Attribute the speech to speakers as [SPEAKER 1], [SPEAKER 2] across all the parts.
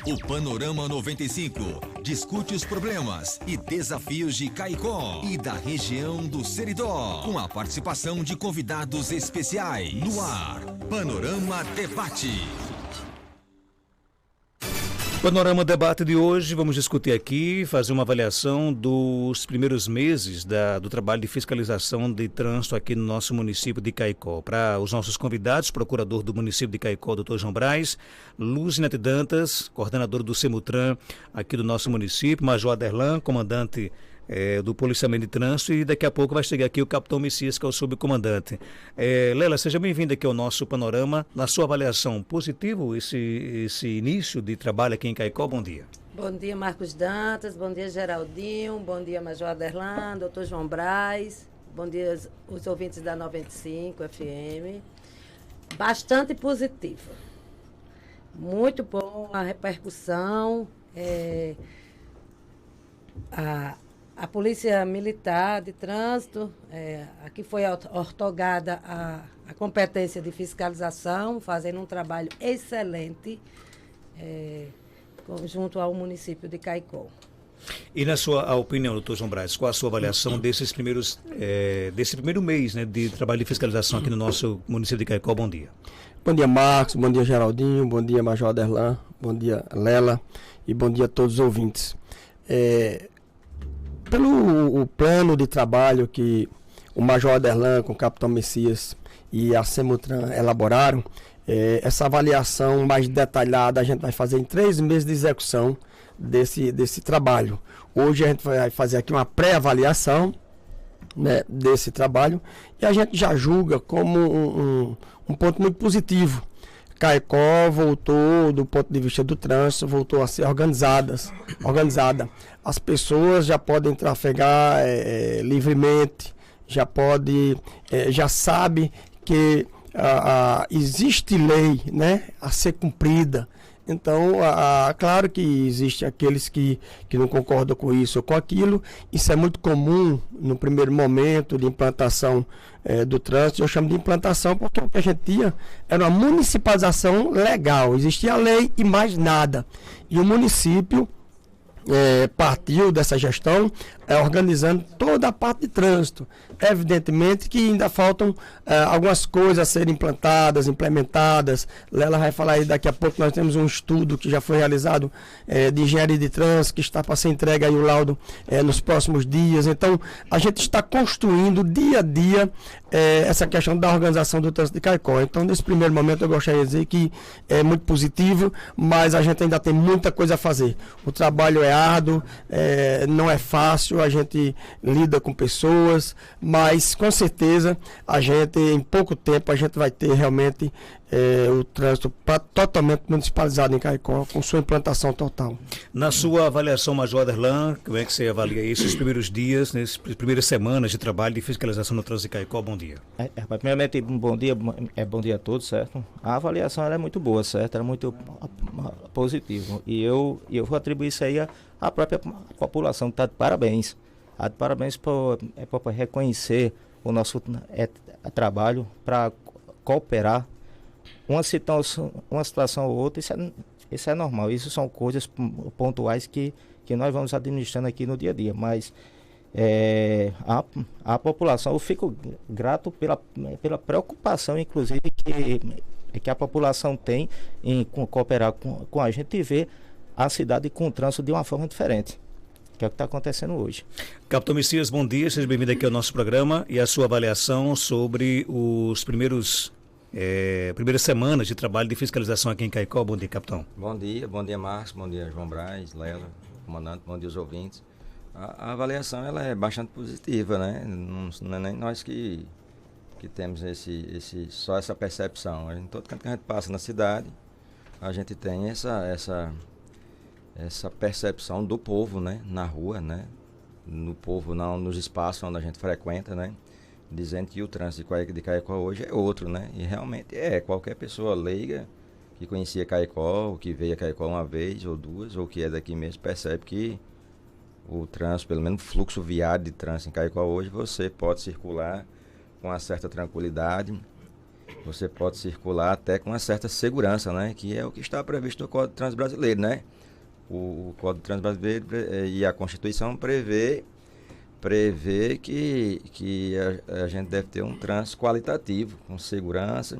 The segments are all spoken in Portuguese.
[SPEAKER 1] O Panorama 95 discute os problemas e desafios de Caicó e da região do Seridó, com a participação de convidados especiais. No ar, Panorama Debate.
[SPEAKER 2] Panorama Debate de hoje, vamos discutir aqui, fazer uma avaliação dos primeiros meses do trabalho de fiscalização de trânsito aqui no nosso município de Caicó. Para os nossos convidados, procurador do município de Caicó, Dr. João Braz, Luzinete Dantas, coordenador do Semutran aqui do nosso município, Major Aderlan, comandante do policiamento de trânsito, e daqui a pouco vai chegar aqui o capitão Messias, que é o subcomandante. Lela, seja bem-vinda aqui ao nosso Panorama. Na sua avaliação, positivo esse início de trabalho aqui em Caicó? Bom dia.
[SPEAKER 3] Bom dia, Marcos Dantas, bom dia, Geraldinho, bom dia, Major Aderlan, doutor João Braz, bom dia os ouvintes da 95 FM. Bastante positivo, muito bom a repercussão, a Polícia Militar de Trânsito, aqui foi ortogada a competência de fiscalização, fazendo um trabalho excelente junto ao município de Caicó.
[SPEAKER 2] E na sua opinião, doutor João Braz, qual a sua avaliação desse primeiro mês, né, de trabalho de fiscalização aqui no nosso município de Caicó? Bom dia.
[SPEAKER 4] Bom dia, Marcos, bom dia, Geraldinho, bom dia, Major Aderlan, bom dia, Lela, e bom dia a todos os ouvintes. Pelo plano de trabalho que o Major Aderlan com o Capitão Messias e a Semutran elaboraram, essa avaliação mais detalhada a gente vai fazer em 3 meses de execução desse trabalho. Hoje a gente vai fazer aqui uma pré-avaliação, né, desse trabalho, e a gente já julga como um ponto muito positivo. Caicó voltou, do ponto de vista do trânsito, voltou a ser organizada. As pessoas já podem trafegar livremente, já sabe que existe lei, né, a ser cumprida. Então, claro que existe aqueles que não concordam com isso ou com aquilo. Isso é muito comum no primeiro momento de implantação do trânsito. Eu chamo de implantação porque o que a gente tinha era uma municipalização legal. Existia a lei e mais nada. E o município partiu dessa gestão organizando toda a parte de trânsito. Evidentemente que ainda faltam algumas coisas a serem implementadas. Lela vai falar aí daqui a pouco. Nós temos um estudo que já foi realizado de engenharia de trânsito, que está para ser entregue aí o laudo nos próximos dias. Então, a gente está construindo dia a dia essa questão da organização do trânsito de Caicó. Então, nesse primeiro momento, eu gostaria de dizer que é muito positivo, mas a gente ainda tem muita coisa a fazer. O trabalho é árduo, não é fácil, a gente lida com pessoas, mas com certeza a gente, em pouco tempo, a gente vai ter realmente o trânsito totalmente municipalizado em Caicó, com sua implantação total.
[SPEAKER 2] Na sua avaliação, Major Aderlan, como é que você avalia esses primeiros dias, nessas primeiras semanas de trabalho de fiscalização no trânsito de Caicó? Bom dia.
[SPEAKER 5] Primeiramente, bom dia a todos, certo? A avaliação ela é muito boa, certo? Ela é muito positiva. E eu vou atribuir isso aí à própria população, que está de parabéns. Está de parabéns por reconhecer o nosso trabalho, para cooperar. Uma situação ou outra, isso é normal. Isso são coisas pontuais que nós vamos administrando aqui no dia a dia. Mas a população, eu fico grato pela preocupação, inclusive, que a população tem em cooperar com a gente e ver a cidade com o trânsito de uma forma diferente, que é o que está acontecendo hoje.
[SPEAKER 2] Capitão Messias, bom dia, seja bem-vindo aqui ao nosso programa e a sua avaliação sobre os primeiras semanas de trabalho de fiscalização aqui em Caicó. Bom dia, capitão.
[SPEAKER 6] Bom dia, Marcos, bom dia, João Braz, Lela, comandante, bom dia aos ouvintes. A avaliação ela é bastante positiva, né? Não é nem nós que temos só essa percepção. Em todo canto que a gente passa na cidade, a gente tem essa percepção do povo, né? Na rua, né? No povo, não nos espaços onde a gente frequenta, né? Dizendo que o trânsito de Caicó hoje é outro, né? E realmente qualquer pessoa leiga que conhecia Caicó, ou que veio a Caicó uma vez ou duas, ou que é daqui mesmo, percebe que o trânsito, pelo menos o fluxo viário de trânsito em Caicó hoje, você pode circular com uma certa tranquilidade você pode circular até com uma certa segurança, né? Que é o que está previsto no Código de Trânsito Brasileiro, né? O Código de Trânsito Brasileiro e a Constituição prevê que a gente deve ter um trânsito qualitativo, com segurança,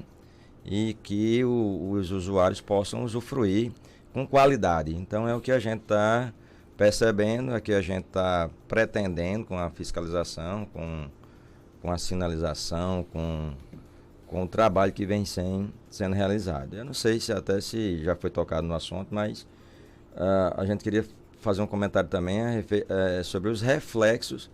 [SPEAKER 6] e que os usuários possam usufruir com qualidade. Então é o que a gente está percebendo, é o que a gente está pretendendo com a fiscalização, com a sinalização, com o trabalho que vem sendo realizado. Eu não sei se já foi tocado no assunto, mas a gente queria fazer um comentário também sobre os reflexos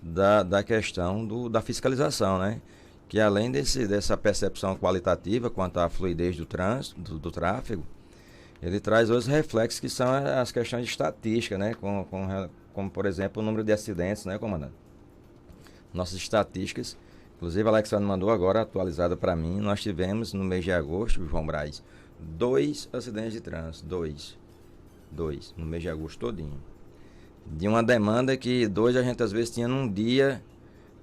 [SPEAKER 6] da questão da fiscalização, né? Que além dessa percepção qualitativa quanto à fluidez do trânsito, do tráfego, ele traz outros reflexos que são as questões de estatística, né? Como, por exemplo, o número de acidentes, né, comandante? Nossas estatísticas, inclusive a Alexandre mandou agora atualizada para mim, nós tivemos no mês de agosto, João Braz, 2 acidentes de trânsito, 2 no mês de agosto todinho. De uma demanda que 2 a gente às vezes tinha num dia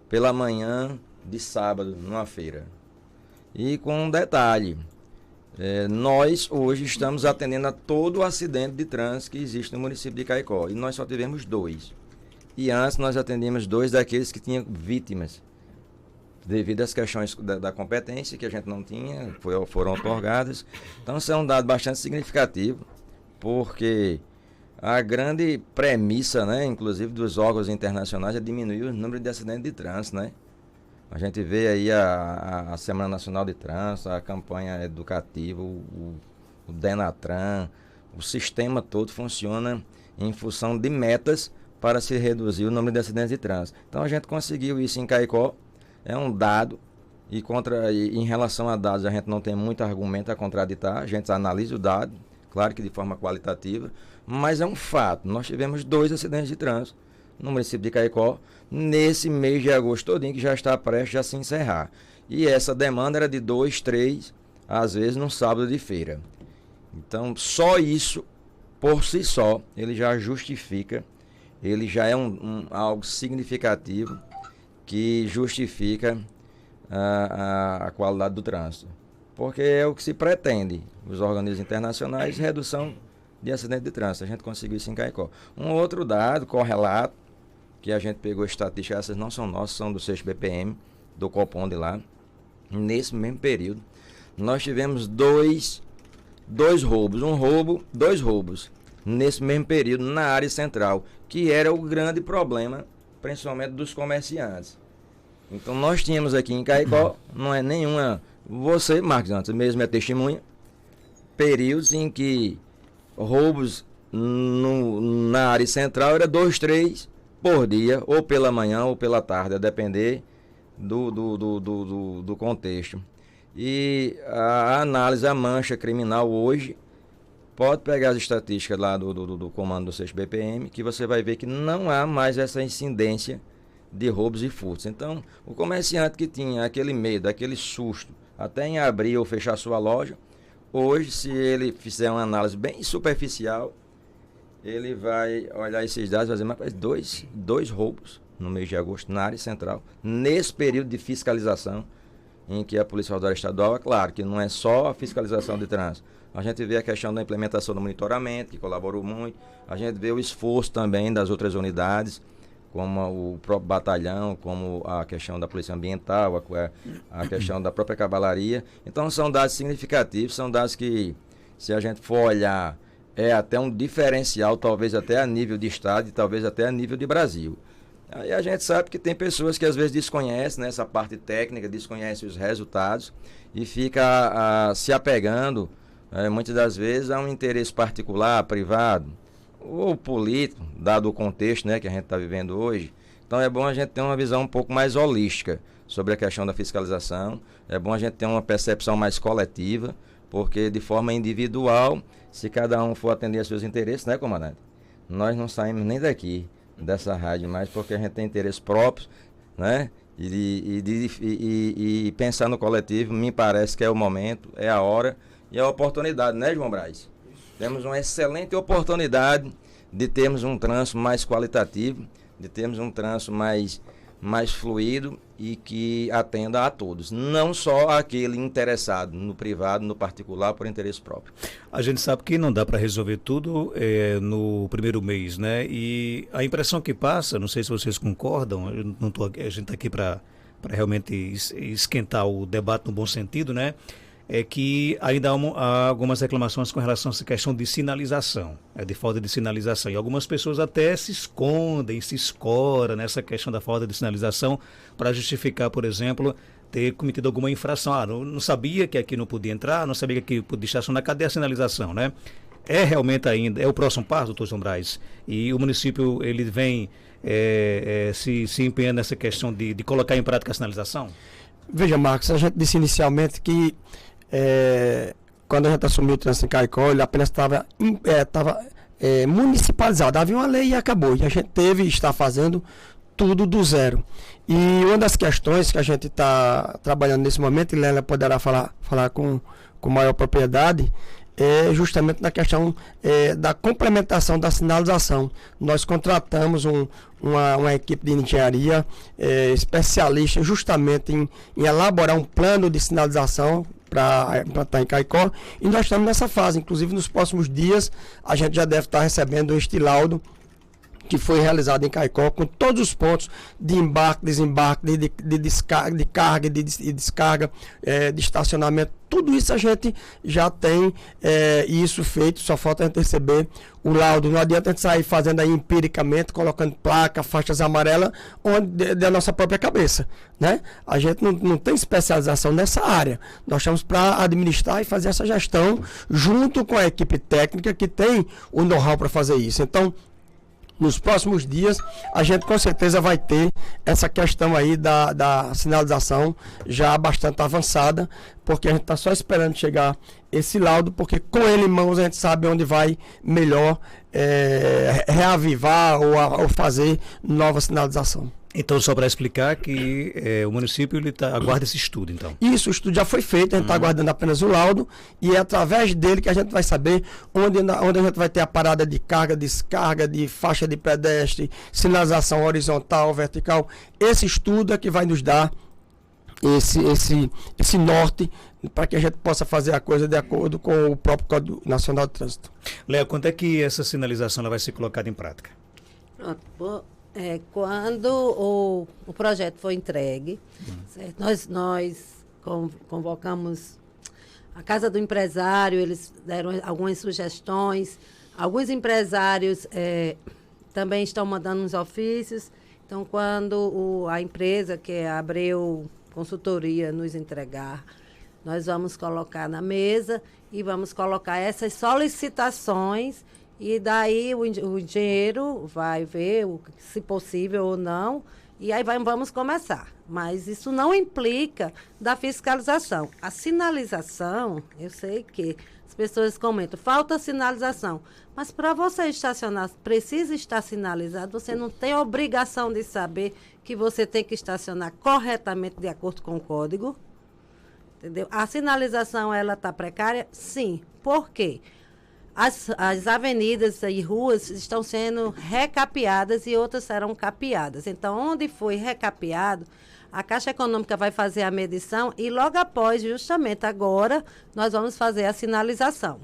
[SPEAKER 6] pela manhã de sábado, numa feira. E com um detalhe, nós hoje estamos atendendo a todo o acidente de trânsito que existe no município de Caicó, e nós só tivemos 2. E antes nós atendíamos 2 daqueles que tinham vítimas, devido às questões da competência que a gente não tinha, foram otorgadas. Então isso é um dado bastante significativo, porque a grande premissa, né, inclusive dos órgãos internacionais, é diminuir o número de acidentes de trânsito, né? A gente vê aí a Semana Nacional de Trânsito, a campanha educativa, o Denatran, o sistema todo funciona em função de metas para se reduzir o número de acidentes de trânsito. Então a gente conseguiu isso em Caicó, é um dado, e em relação a dados a gente não tem muito argumento a contraditar, a gente analisa o dado, claro que de forma qualitativa, mas é um fato. Nós tivemos 2 acidentes de trânsito no município de Caicó, nesse mês de agosto todinho, que já está prestes a se encerrar. E essa demanda era de 2, 3, às vezes num sábado de feira. Então, só isso, por si só, ele já justifica, ele já é algo significativo que justifica a qualidade do trânsito. Porque é o que se pretende, os organismos internacionais, redução de acidente de trânsito. A gente conseguiu isso em Caicó. Um outro dado, correlato, que a gente pegou estatísticas, essas não são nossas, são do 6 BPM, do Copom de lá. Nesse mesmo período, nós tivemos 2 roubos, 2 roubos, nesse mesmo período, na área central, que era o grande problema, principalmente dos comerciantes. Então nós tínhamos aqui em Caicó, não é nenhuma... Você, Marcos Antes, mesmo é testemunha, períodos em que roubos na área central era 2, 3 por dia, ou pela manhã ou pela tarde, a depender do contexto. E a análise, a mancha criminal hoje, pode pegar as estatísticas lá do comando do 6 BPM, que você vai ver que não há mais essa incidência de roubos e furtos. Então, o comerciante que tinha aquele medo, aquele susto, até em abrir ou fechar sua loja, hoje, se ele fizer uma análise bem superficial, ele vai olhar esses dados e vai dizer, mas 2 roubos no mês de agosto na área central, nesse período de fiscalização, em que a Polícia Rodoviária Estadual, é claro que não é só a fiscalização de trânsito, a gente vê a questão da implementação do monitoramento, que colaborou muito, a gente vê o esforço também das outras unidades, como o próprio batalhão, como a questão da Polícia Ambiental, a questão da própria cavalaria. Então são dados significativos, são dados que, se a gente for olhar, é até um diferencial, talvez até a nível de estado e talvez até a nível de Brasil. Aí a gente sabe que tem pessoas que às vezes desconhecem, né, essa parte técnica, desconhecem os resultados e fica se apegando, muitas das vezes, a um interesse particular, privado, ou político, dado o contexto, né, que a gente está vivendo hoje. Então é bom a gente ter uma visão um pouco mais holística sobre a questão da fiscalização, é bom a gente ter uma percepção mais coletiva, porque de forma individual, se cada um for atender aos seus interesses, né, comandante? Nós não saímos nem daqui, dessa rádio mais, porque a gente tem interesses próprios, né? E pensar no coletivo, me parece que é o momento, é a hora e a oportunidade, né, João Braz? Temos uma excelente oportunidade de termos um trânsito mais qualitativo, de termos um trânsito mais mais fluido e que atenda a todos, não só aquele interessado no privado, no particular, por interesse próprio.
[SPEAKER 2] A gente sabe que não dá para resolver tudo no primeiro mês, né? E a impressão que passa, não sei se vocês concordam, eu não tô aqui, a gente está aqui para realmente esquentar o debate no bom sentido, né? É que ainda há algumas reclamações com relação a essa questão de sinalização, de falta de sinalização. E algumas pessoas até se escondem, se escoram nessa questão da falta de sinalização para justificar, por exemplo, ter cometido alguma infração. Não sabia que aqui não podia entrar, não sabia que aqui podia estacionar. Cadê a sinalização, né? É realmente ainda, é o próximo passo, doutor João Braz. E o município, ele vem se empenhando nessa questão de colocar em prática a sinalização?
[SPEAKER 4] Veja, Marcos, a gente disse inicialmente que quando a gente assumiu o trânsito em Caicó, ele apenas estava municipalizado. Havia uma lei e acabou. E a gente teve e está fazendo tudo do zero. E uma das questões que a gente está trabalhando nesse momento, e Lélia poderá falar com maior propriedade, é justamente na questão da complementação da sinalização. Nós contratamos uma equipe de engenharia especialista justamente em elaborar um plano de sinalização para implantar em Caicó, e nós estamos nessa fase. Inclusive, nos próximos dias, a gente já deve estar recebendo este laudo que foi realizado em Caicó, com todos os pontos de embarque, desembarque, de descarga, de carga e de descarga, de estacionamento. Tudo isso a gente já tem isso feito, só falta a gente receber o laudo. Não adianta a gente sair fazendo aí empiricamente, colocando placa, faixas amarelas, onde da nossa própria cabeça, né? A gente não tem especialização nessa área. Nós estamos para administrar e fazer essa gestão junto com a equipe técnica que tem o know-how para fazer isso. Então, nos próximos dias, a gente com certeza vai ter essa questão aí da sinalização já bastante avançada, porque a gente está só esperando chegar esse laudo, porque com ele em mãos a gente sabe onde vai melhor reavivar ou fazer nova sinalização.
[SPEAKER 2] Então, só para explicar que o município aguarda esse estudo, então.
[SPEAKER 4] Isso, o estudo já foi feito, a gente está aguardando apenas o laudo, e é através dele que a gente vai saber onde a gente vai ter a parada de carga, descarga, de faixa de pedestre, sinalização horizontal, vertical. Esse estudo é que vai nos dar esse norte para que a gente possa fazer a coisa de acordo com o próprio Código Nacional de Trânsito.
[SPEAKER 2] Léo, quando é que essa sinalização ela vai ser colocada em prática?
[SPEAKER 3] Pronto, quando o projeto foi entregue, certo? Nós convocamos a Casa do Empresário, eles deram algumas sugestões. Alguns empresários também estão mandando uns ofícios. Então, quando a empresa, que é a Abreu Consultoria, nos entregar, nós vamos colocar na mesa e vamos colocar essas solicitações. E daí o engenheiro vai ver se possível ou não, e aí vamos começar. Mas isso não implica da fiscalização. A sinalização, eu sei que as pessoas comentam, falta sinalização. Mas para você estacionar, precisa estar sinalizado, você não tem obrigação de saber que você tem que estacionar corretamente de acordo com o código. Entendeu? A sinalização, ela está precária? Sim. Por quê? As avenidas e ruas estão sendo recapeadas e outras serão capeadas. Então, onde foi recapeado, a Caixa Econômica vai fazer a medição e logo após, justamente agora, nós vamos fazer a sinalização.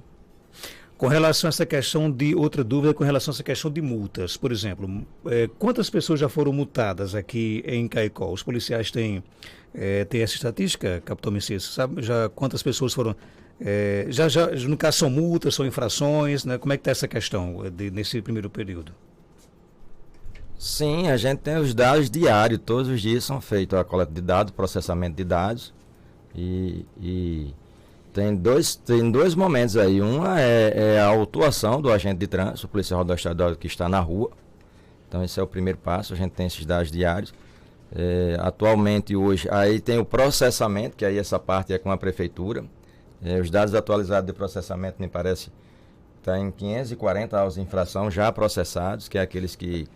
[SPEAKER 2] Com relação a essa questão outra dúvida com relação a essa questão de multas, por exemplo, quantas pessoas já foram multadas aqui em Caicó? Os policiais têm essa estatística, capitão Messias, sabe já quantas pessoas foram... no caso são multas, são infrações, né? Como é que está essa questão nesse primeiro período?
[SPEAKER 6] Sim, a gente tem os dados diários, todos os dias são feitos a coleta de dados, processamento de dados, e tem dois momentos aí. Uma é a autuação do agente de trânsito, o policial rodoviário estadual que está na rua. Então esse é o primeiro passo, a gente tem esses dados diários. Atualmente hoje, aí tem o processamento, que aí essa parte é com a prefeitura. Os dados atualizados de processamento, me parece, está em 540 autos de infração já processados, que é aqueles que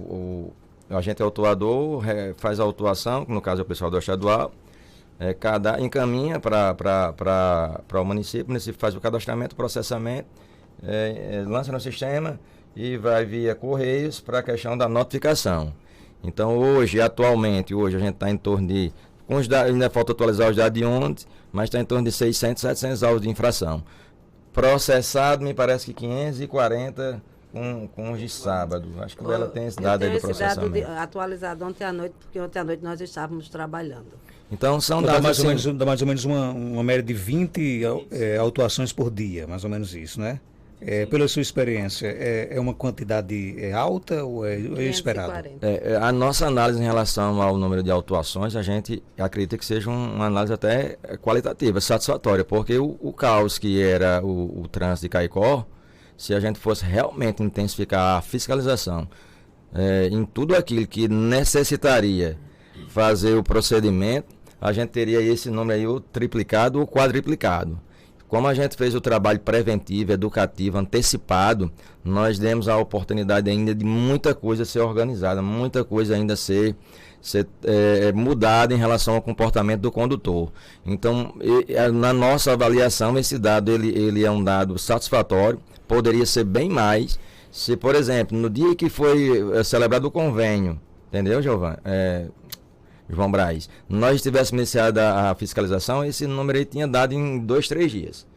[SPEAKER 6] o agente autuador faz a autuação, que no caso é o pessoal do estadual, encaminha para o município faz o cadastramento, o processamento, lança no sistema e vai via Correios para a questão da notificação. Então atualmente, a gente está em torno de, com os dados, ainda falta atualizar os dados de ontem, mas está em torno de 600, 700 autos de infração. Processado, me parece que 540 com os de sábado. Acho que o Bela tem esse dado aí do processamento.
[SPEAKER 3] Esse dado atualizado ontem à noite, porque ontem à noite nós estávamos trabalhando.
[SPEAKER 6] Então são
[SPEAKER 2] dá
[SPEAKER 6] dados
[SPEAKER 2] mais ou menos uma média de 20 autuações por dia, mais ou menos isso, né? Pela sua experiência, é uma quantidade alta ou é esperado?
[SPEAKER 6] A nossa análise em relação ao número de autuações, a gente acredita que seja uma análise até qualitativa, satisfatória, porque o caos que era o trânsito de Caicó, se a gente fosse realmente intensificar a fiscalização em tudo aquilo que necessitaria fazer o procedimento, a gente teria esse número aí ou triplicado ou quadriplicado. Como a gente fez o trabalho preventivo, educativo, antecipado, nós demos a oportunidade ainda de muita coisa ser organizada, muita coisa ainda ser mudada em relação ao comportamento do condutor. Então, na nossa avaliação, esse dado ele é um dado satisfatório, poderia ser bem mais, se, por exemplo, no dia que foi celebrado o convênio, entendeu, João Braz, nós tivéssemos iniciado a fiscalização, esse número aí tinha dado em 2, 3 dias.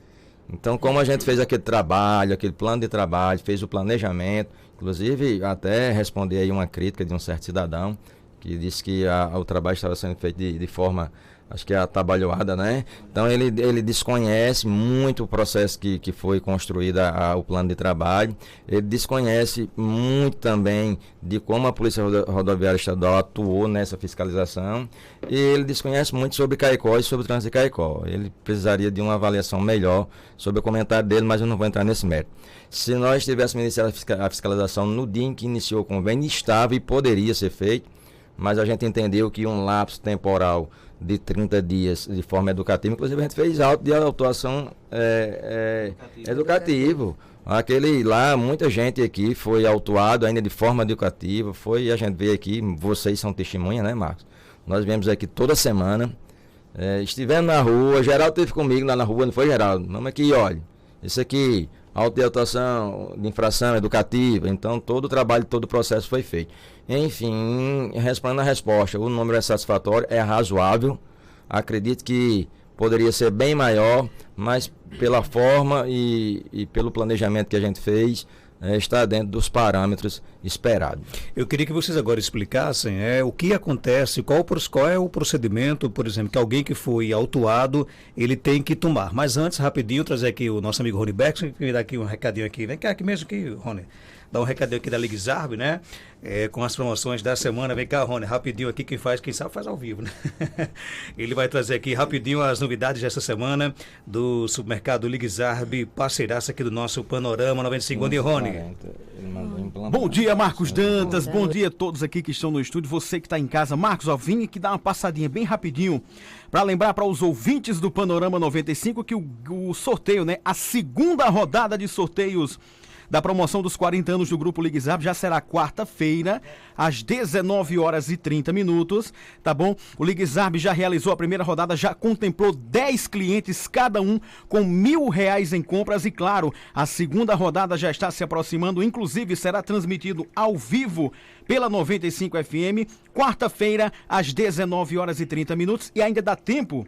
[SPEAKER 6] Então, como a gente fez aquele trabalho, aquele plano de trabalho, fez o planejamento, inclusive até respondi aí uma crítica de um certo cidadão, que disse que o trabalho estava sendo feito de forma, acho que atabalhoada, né? Então ele desconhece muito o processo que foi construído o plano de trabalho, ele desconhece muito também de como a Polícia Rodoviária Estadual atuou nessa fiscalização, e ele desconhece muito sobre Caicó e sobre o trânsito de Caicó. Ele precisaria de uma avaliação melhor sobre o comentário dele, mas eu não vou entrar nesse mérito. Se nós tivéssemos iniciado a fiscalização no dia em que iniciou o convênio, estava e poderia ser feito, mas a gente entendeu que um lapso temporal de 30 dias de forma educativa, inclusive a gente fez auto de autuação educativo. Aquele lá, muita gente aqui foi autuado ainda de forma educativa, a gente veio aqui, vocês são testemunha, né, Marcos? Nós viemos aqui toda semana, estivemos na rua, Geraldo esteve comigo lá na rua, não foi, Geraldo? Vamos aqui, olha, isso aqui, auto de autuação de infração educativa, então todo o trabalho, todo o processo foi feito. Enfim, respondendo a resposta, o número é satisfatório, é razoável, acredito que poderia ser bem maior, mas pela forma e pelo planejamento que a gente fez, está dentro dos parâmetros esperados.
[SPEAKER 2] Eu queria que vocês agora explicassem o que acontece, qual é o procedimento, por exemplo, que alguém que foi autuado, ele tem que tomar. Mas antes, rapidinho, trazer aqui o nosso amigo Rony Beck, que me dá aqui um recadinho aqui. Vem cá aqui mesmo, aqui, Rony. Dá um recadinho aqui da Ligzarb, né? Com as promoções da semana. Vem cá, Rony, rapidinho aqui, quem sabe faz ao vivo, né? Ele vai trazer aqui rapidinho as novidades dessa semana do supermercado Ligzarb, parceiraça aqui do nosso Panorama 95. Bom dia, Rony.
[SPEAKER 7] Bom dia, Marcos Dantas. Bom dia a todos aqui que estão no estúdio. Você que está em casa. Marcos, vim aqui dar uma passadinha bem rapidinho para lembrar para os ouvintes do Panorama 95 que o sorteio, né? A segunda rodada de sorteios da promoção dos 40 anos do Grupo Ligzarb já será quarta-feira, às 19h30, tá bom? O Ligzarb já realizou a primeira rodada, já contemplou 10 clientes, cada um com R$1.000 em compras e, claro, a segunda rodada já está se aproximando, inclusive será transmitido ao vivo pela 95 FM, quarta-feira, às 19h30, e ainda dá tempo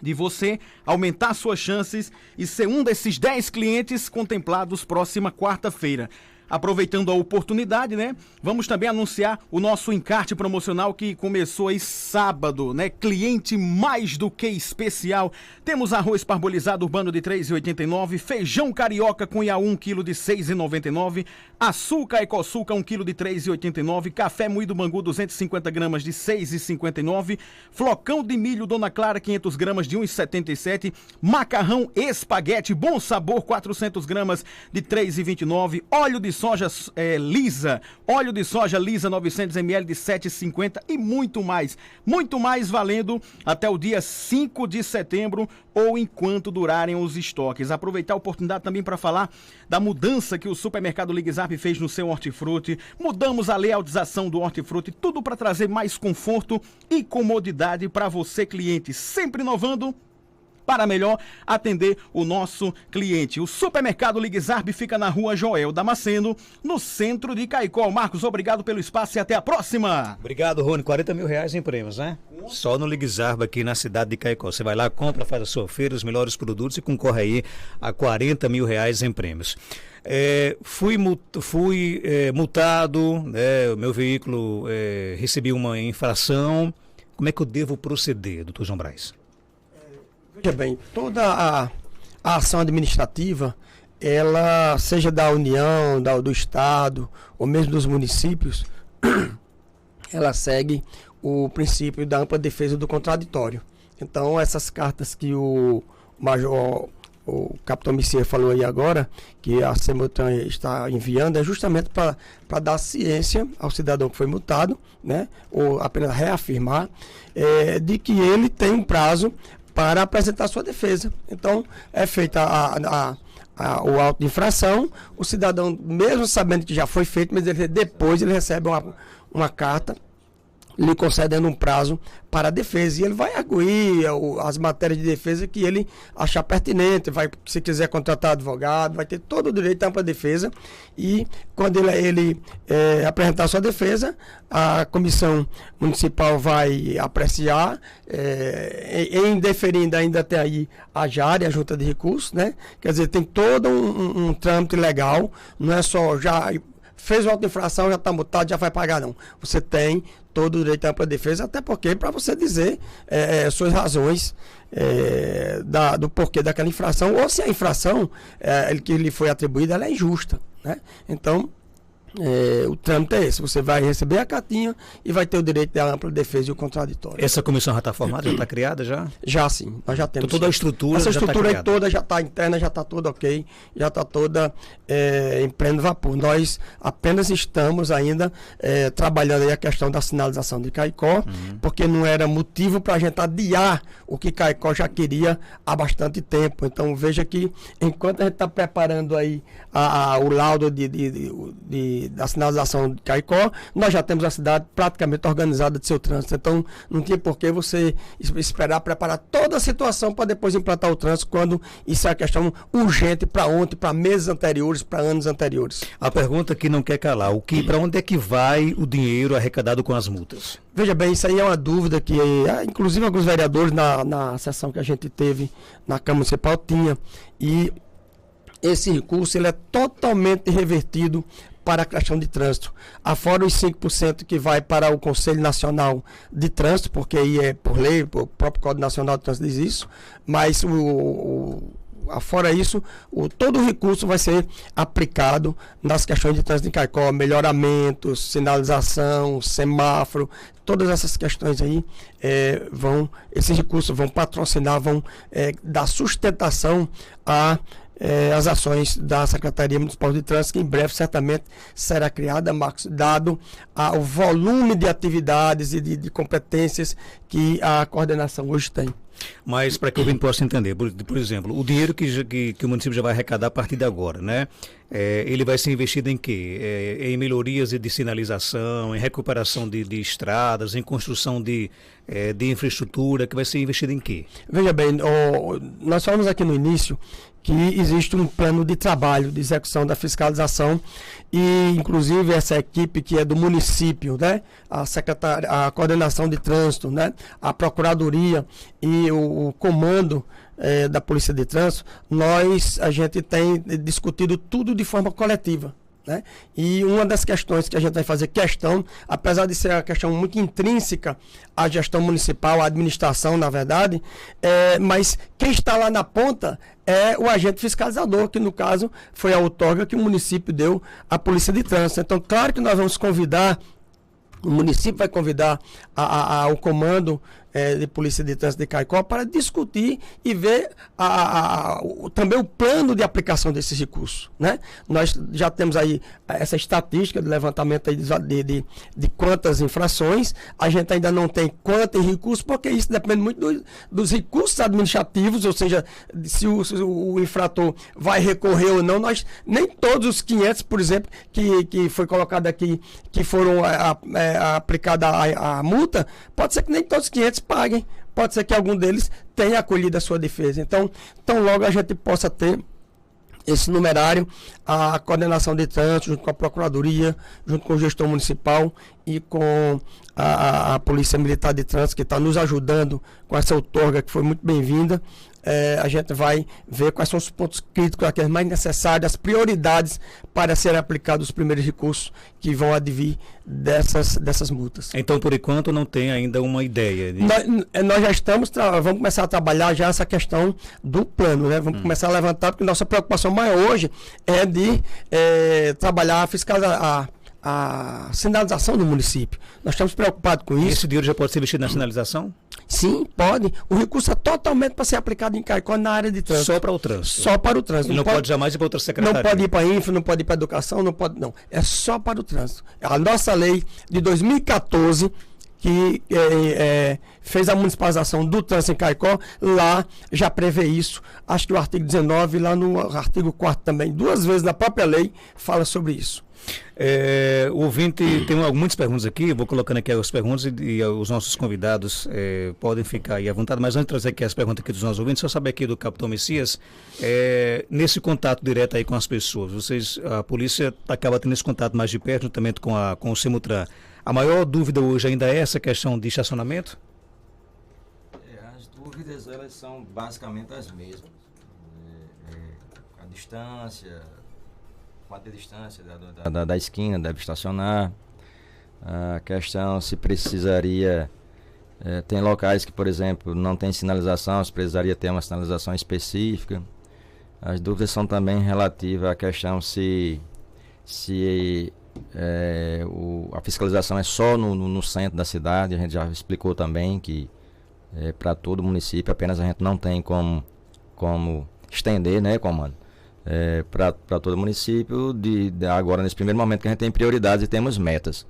[SPEAKER 7] de você aumentar suas chances e ser um desses 10 clientes contemplados próxima quarta-feira. Aproveitando a oportunidade, né? Vamos também anunciar o nosso encarte promocional que começou aí sábado, né? Cliente mais do que especial. Temos arroz parbolizado urbano de R$ 3,89, feijão carioca com Iaú 1 kg de R$ 6,99, açúcar Ecoçuca 1 kg de R$ 3,89, café moído Bangu 250 gramas de R$ 6,59, flocão de milho Dona Clara 500 gramas de R$ 1,77, macarrão espaguete Bom Sabor 400 gramas de R$ 3,29, óleo de soja lisa, óleo de soja lisa 900 ml de R$ 7,50 e muito mais valendo até o dia 5 de setembro ou enquanto durarem os estoques. Aproveitar a oportunidade também para falar da mudança que o supermercado Ligzarb fez no seu hortifruti. Mudamos a layoutização do hortifruti, tudo para trazer mais conforto e comodidade para você, cliente, sempre inovando para melhor atender o nosso cliente. O supermercado Ligue Zarb fica na rua Joel Damasceno, no centro de Caicó. Marcos, obrigado pelo espaço e até a próxima.
[SPEAKER 2] Obrigado, Rony. 40 mil reais em prêmios, né? Só no Ligue Zarb aqui na cidade de Caicó. Você vai lá, compra, faz a sua feira, os melhores produtos e concorre aí a 40 mil reais em prêmios. Fui multado, né, o meu veículo recebi uma infração. Como é que eu devo proceder, doutor João Braz?
[SPEAKER 4] Veja bem, toda a ação administrativa, ela, seja da União, do Estado, ou mesmo dos municípios, ela segue o princípio da ampla defesa do contraditório. Então, essas cartas que o capitão Messias falou aí agora, que a Semutran está enviando, é justamente para dar ciência ao cidadão que foi multado, né, ou apenas reafirmar, de que ele tem um prazo para apresentar sua defesa. Então, é feita o auto de infração, o cidadão, mesmo sabendo que já foi feito, mas depois ele recebe uma carta lhe concedendo um prazo para a defesa, e ele vai arguir as matérias de defesa que ele achar pertinente, se quiser contratar advogado, vai ter todo o direito à ampla defesa, e quando ele apresentar sua defesa, a comissão municipal vai apreciar, em deferindo ainda até aí a JARE, a Junta de Recursos, né? Quer dizer, tem todo um trâmite legal, não é só já fez uma auto-infração, já está multado, já vai pagar, não. Você tem todo o direito à ampla defesa, até porque para você dizer suas razões do porquê daquela infração, ou se a infração que lhe foi atribuída ela é injusta, né? Então, o trâmite é esse, você vai receber a cartinha e vai ter o direito da ampla defesa e o contraditório.
[SPEAKER 2] Essa comissão já está formada, já está criada já?
[SPEAKER 4] Já sim, nós já temos.
[SPEAKER 2] Então, toda a estrutura
[SPEAKER 4] essa
[SPEAKER 2] já
[SPEAKER 4] estrutura
[SPEAKER 2] está
[SPEAKER 4] toda já está interna, já está toda ok, já está toda em pleno vapor. Nós apenas estamos ainda trabalhando aí a questão da sinalização de Caicó, porque não era motivo para a gente adiar o que Caicó já queria há bastante tempo. Então veja que enquanto a gente está preparando aí o laudo da sinalização de Caicó, nós já temos a cidade praticamente organizada de seu trânsito. Então, não tinha por que você esperar preparar toda a situação para depois implantar o trânsito, quando isso é uma questão urgente para ontem, para meses anteriores, para anos anteriores.
[SPEAKER 2] A pergunta que não quer calar, para onde é que vai o dinheiro arrecadado com as multas?
[SPEAKER 4] Veja bem, isso aí é uma dúvida que, inclusive, alguns vereadores na sessão que a gente teve na Câmara Municipal tinha, e esse recurso ele é totalmente revertido para a questão de trânsito. Afora os 5% que vai para o Conselho Nacional de Trânsito, porque aí é por lei, o próprio Código Nacional de Trânsito diz isso, mas afora isso, todo o recurso vai ser aplicado nas questões de trânsito em Caicó, melhoramentos, sinalização, semáforo, todas essas questões aí esses recursos vão patrocinar, vão dar sustentação as ações da Secretaria Municipal de Trânsito, que em breve certamente será criada, Marcos, dado o volume de atividades e de competências que a coordenação hoje tem.
[SPEAKER 2] Mas para que o ouvinte possa entender, por exemplo, o dinheiro que o município já vai arrecadar a partir de agora, né? Ele vai ser investido em quê? Em melhorias de sinalização, em recuperação de estradas, em construção de infraestrutura, que vai ser investido em quê?
[SPEAKER 4] Veja bem, nós falamos aqui no início que existe um plano de trabalho de execução da fiscalização, e inclusive essa equipe que é do município, né, a coordenação de trânsito, né, a procuradoria e o comando da Polícia de Trânsito, a gente tem discutido tudo de forma coletiva, né? E uma das questões que a gente vai fazer questão, apesar de ser uma questão muito intrínseca à gestão municipal, à administração, na verdade, mas quem está lá na ponta é o agente fiscalizador, que no caso foi a outorga que o município deu à Polícia de Trânsito. Então, claro que nós vamos convidar, o município vai convidar o comando de Polícia de Trânsito de Caicó para discutir e ver também o plano de aplicação desses recursos, né? Nós já temos aí essa estatística de levantamento aí de quantas infrações, a gente ainda não tem quanto em recursos, porque isso depende muito dos recursos administrativos, ou seja, se o infrator vai recorrer ou não. Nós nem todos os 500, por exemplo, que foi colocado aqui, que foram aplicada a multa, pode ser que nem todos os 500 eles paguem. Pode ser que algum deles tenha acolhido a sua defesa. Então, tão logo a gente possa ter esse numerário, a coordenação de trânsito, junto com a Procuradoria, junto com o gestor municipal e com a Polícia Militar de Trânsito, que está nos ajudando com essa outorga, que foi muito bem-vinda. A gente vai ver quais são os pontos críticos, aqueles mais necessários, as prioridades para serem aplicados os primeiros recursos que vão advir dessas multas.
[SPEAKER 2] Então, por enquanto, não tem ainda uma ideia.
[SPEAKER 4] Nós já estamos, vamos começar a trabalhar já essa questão do plano, né? Vamos começar a levantar, porque nossa preocupação maior hoje é de trabalhar a sinalização do município. Nós estamos preocupados com isso.
[SPEAKER 2] Esse dinheiro já pode ser investido na sinalização?
[SPEAKER 4] Sim, pode. O recurso é totalmente para ser aplicado em Caicó na área de trânsito.
[SPEAKER 2] Só para o trânsito?
[SPEAKER 4] Só para o trânsito.
[SPEAKER 2] Não pode jamais ir para outra secretaria?
[SPEAKER 4] Não pode ir para a infra, não pode ir para a educação, não pode, não. É só para o trânsito. A nossa lei de 2014, que fez a municipalização do trânsito em Caicó, lá já prevê isso. Acho que o artigo 19, lá no artigo 4º também, 2 vezes na própria lei, fala sobre isso.
[SPEAKER 2] O ouvinte tem muitas perguntas aqui, vou colocando aqui as perguntas e os nossos convidados podem ficar aí à vontade, mas antes de trazer aqui as perguntas aqui dos nossos ouvintes, só saber aqui do Capitão Messias, nesse contato direto aí com as pessoas, a polícia acaba tendo esse contato mais de perto, juntamente com o Semutran. A maior dúvida hoje ainda é essa questão de estacionamento?
[SPEAKER 6] As dúvidas, elas são basicamente as mesmas. A distância, quanto a distância da esquina deve estacionar. A questão se precisaria... tem locais que, por exemplo, não tem sinalização, se precisaria ter uma sinalização específica. As dúvidas são também relativas à questão se a fiscalização é só no centro da cidade. A gente já explicou também que para todo o município, apenas a gente não tem como estender, né, comando? Para todo o município, agora nesse primeiro momento que a gente tem prioridades e temos metas.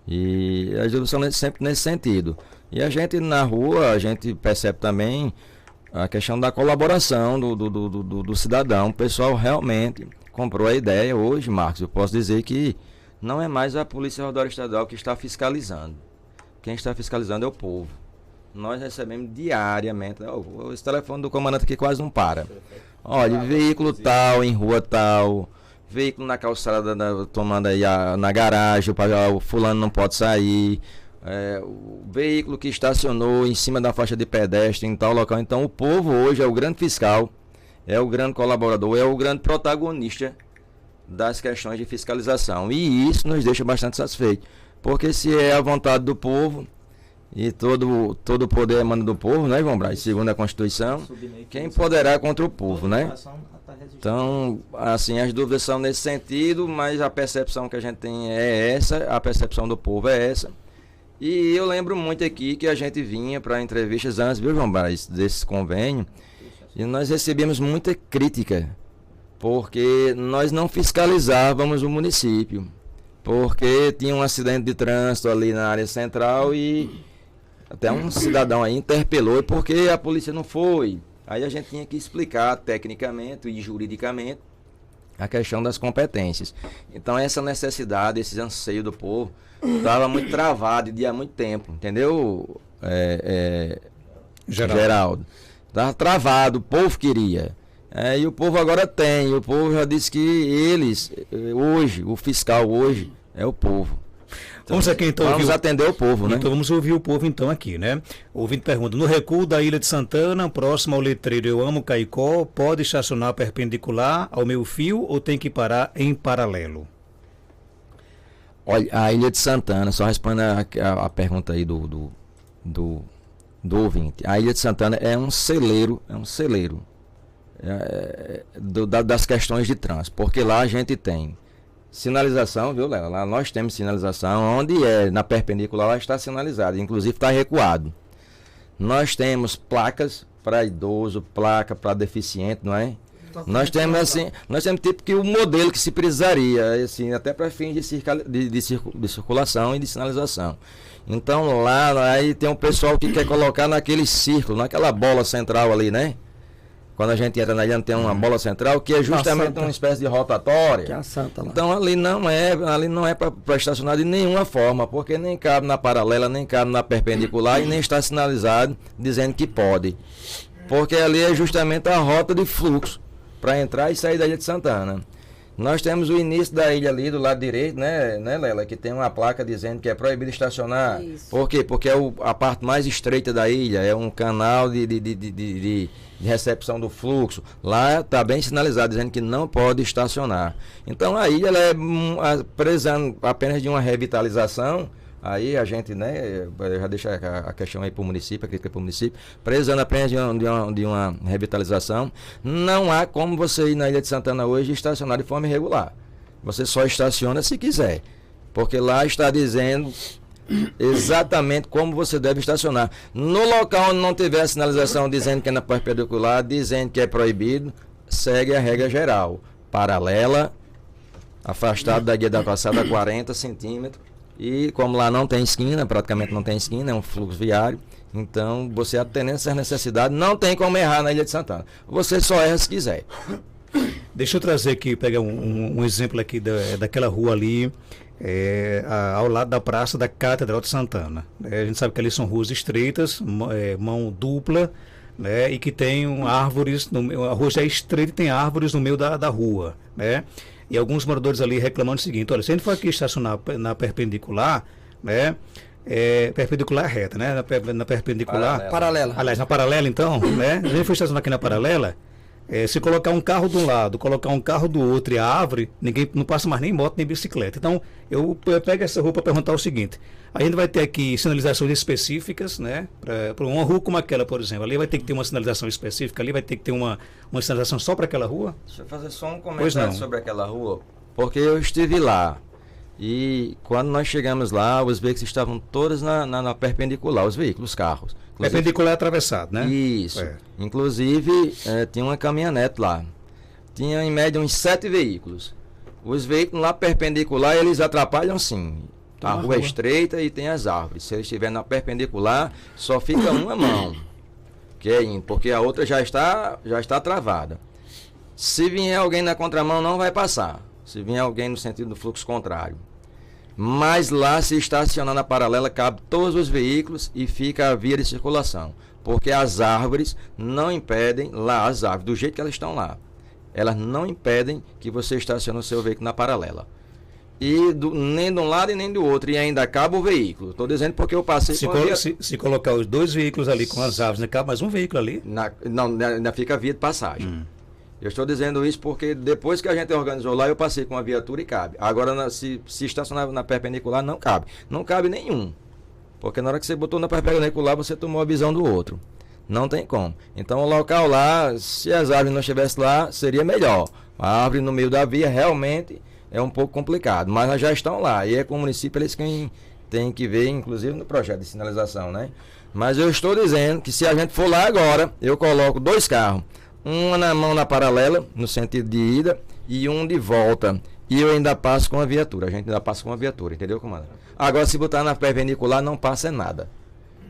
[SPEAKER 6] E as dúvidas são sempre nesse sentido. E a gente na rua, a gente percebe também a questão da colaboração do cidadão. O pessoal realmente comprou a ideia. Hoje, Marcos, eu posso dizer que não é mais a Polícia Rodoviária Estadual que está fiscalizando. Quem está fiscalizando é o povo. Nós recebemos diariamente. Esse telefone do comandante aqui quase não para. Olha, veículo tal, em rua tal, veículo na calçada tomando aí na garagem, o fulano não pode sair. O veículo que estacionou em cima da faixa de pedestre em tal local. Então o povo hoje é o grande fiscal, é o grande colaborador, é o grande protagonista das questões de fiscalização. E isso nos deixa bastante satisfeitos. Porque se é a vontade do povo, e todo o poder emana do povo, né, João Braz? Segundo a Constituição, quem poderá contra o povo, né? Então, assim, as dúvidas são nesse sentido, mas a percepção que a gente tem é essa, a percepção do povo é essa. E eu lembro muito aqui que a gente vinha para entrevistas antes, viu, João Braz, desse convênio, e nós recebemos muita crítica, porque nós não fiscalizávamos o município, porque tinha um acidente de trânsito ali na área central e até um cidadão aí interpelou porque a polícia não foi. Aí a gente tinha que explicar tecnicamente e juridicamente a questão das competências. Então essa necessidade, esse anseio do povo estava muito travado de há muito tempo, entendeu, Geraldo? Estava travado, o povo queria. E o povo agora tem, o povo já disse que eles, hoje, o fiscal hoje é o povo. Então,
[SPEAKER 2] vamos aqui então
[SPEAKER 6] atender o povo, né?
[SPEAKER 2] Então vamos ouvir o povo então aqui, né? O ouvinte pergunta: no recuo da Ilha de Santana, próximo ao letreiro Eu Amo Caicó, pode estacionar perpendicular ao meu fio ou tem que parar em paralelo?
[SPEAKER 6] Olha, a Ilha de Santana, só respondendo a pergunta aí do ouvinte. A Ilha de Santana é um celeiro das questões de trânsito, porque lá a gente tem sinalização, viu, Léo? Lá nós temos sinalização, onde na perpendicular lá está sinalizado, inclusive está recuado. Nós temos placas para idoso, placa para deficiente, não é? Nós temos assim, tipo que o modelo que se precisaria, assim, até para fins de circulação e de sinalização. Então lá aí tem um pessoal que quer colocar naquele círculo, naquela bola central ali, né? Quando a gente entra na ilha, tem uma bola central, que é justamente uma espécie de rotatória.
[SPEAKER 4] Que é a Santa lá.
[SPEAKER 6] Então ali não é para estacionar de nenhuma forma, porque nem cabe na paralela, nem cabe na perpendicular e nem está sinalizado dizendo que pode. Porque ali é justamente a rota de fluxo para entrar e sair da Ilha de Santana. Nós temos o início da ilha ali do lado direito, né, Lela, que tem uma placa dizendo que é proibido estacionar.
[SPEAKER 3] Isso.
[SPEAKER 6] Por quê? Porque é a parte mais estreita da ilha, é um canal de recepção do fluxo. Lá está bem sinalizado, dizendo que não pode estacionar. Então a ilha ela é precisando apenas de uma revitalização. Aí a gente, né, já deixa a questão aí para o município, a crítica para o município, precisando apenas de uma revitalização. Não há como você ir na Ilha de Santana hoje e estacionar de forma irregular. Você só estaciona se quiser, porque lá está dizendo exatamente como você deve estacionar. No local onde não tiver a sinalização dizendo que é na perpendicular, dizendo que é proibido, segue a regra geral. Paralela, afastado da guia da calçada a 40 centímetros. E como lá não tem esquina, praticamente não tem esquina, é um fluxo viário, então você atendendo essas necessidades, não tem como errar na Ilha de Santana. Você só erra se quiser.
[SPEAKER 2] Deixa eu trazer aqui, pegar um exemplo aqui daquela rua ali, ao lado da praça da Catedral de Santana. A gente sabe que ali são ruas estreitas, mão dupla, né, e que tem árvores, a rua já é estreita e tem árvores no meio da rua, né? E alguns moradores ali reclamando o seguinte: olha, se a gente for aqui estacionar na perpendicular, né? Perpendicular reta, né? Na perpendicular.
[SPEAKER 4] Paralela.
[SPEAKER 2] Aliás, na paralela então, né? Se a gente for estacionar aqui na paralela, se colocar um carro de um lado, colocar um carro do outro e a árvore, ninguém não passa mais nem moto nem bicicleta. Então, eu pego essa rua para perguntar o seguinte: a gente vai ter aqui sinalizações específicas, né? Para uma rua como aquela, por exemplo, ali vai ter que ter uma sinalização específica, ali vai ter que ter uma sinalização só para aquela rua?
[SPEAKER 6] Deixa eu fazer só um comentário sobre aquela rua, porque eu estive lá e quando nós chegamos lá, os veículos estavam todos na perpendicular, os carros.
[SPEAKER 2] Perpendicular atravessado, né?
[SPEAKER 6] Isso. Inclusive, tinha uma caminhonete lá. Tinha em média uns 7 veículos. Os veículos lá perpendicular, eles atrapalham sim. A rua é estreita e tem as árvores. Se eles estiverem na perpendicular, só fica uma mão, que é indo, porque a outra já está travada. Se vier alguém na contramão, não vai passar. Se vier alguém no sentido do fluxo contrário. Mas lá, se estacionar na paralela, cabe todos os veículos e fica a via de circulação. Porque as árvores não impedem, lá as árvores, do jeito que elas estão lá, elas não impedem que você estacione o seu veículo na paralela. E nem de um lado e nem do outro, e ainda acaba o veículo. Estou dizendo porque eu passei
[SPEAKER 2] se colocar os dois veículos ali com as árvores, cabe mais um veículo ali?
[SPEAKER 6] Não, ainda fica a via de passagem. Eu estou dizendo isso porque depois que a gente organizou lá, eu passei com a viatura e cabe. Agora, se estacionar na perpendicular, não cabe. Não cabe nenhum. Porque na hora que você botou na perpendicular, você tomou a visão do outro. Não tem como. Então, o local lá, se as árvores não estivessem lá, seria melhor. A árvore no meio da via realmente é um pouco complicado. Mas elas já estão lá. E é com o município, eles quem tem que ver, inclusive no projeto de sinalização, né? Mas eu estou dizendo que se a gente for lá agora, eu coloco 2 carros. Um na mão na paralela, no sentido de ida, e um de volta. E eu ainda passo com a viatura. A gente ainda passa com a viatura, entendeu, comandante? Agora, se botar na perpendicular, não passa nada.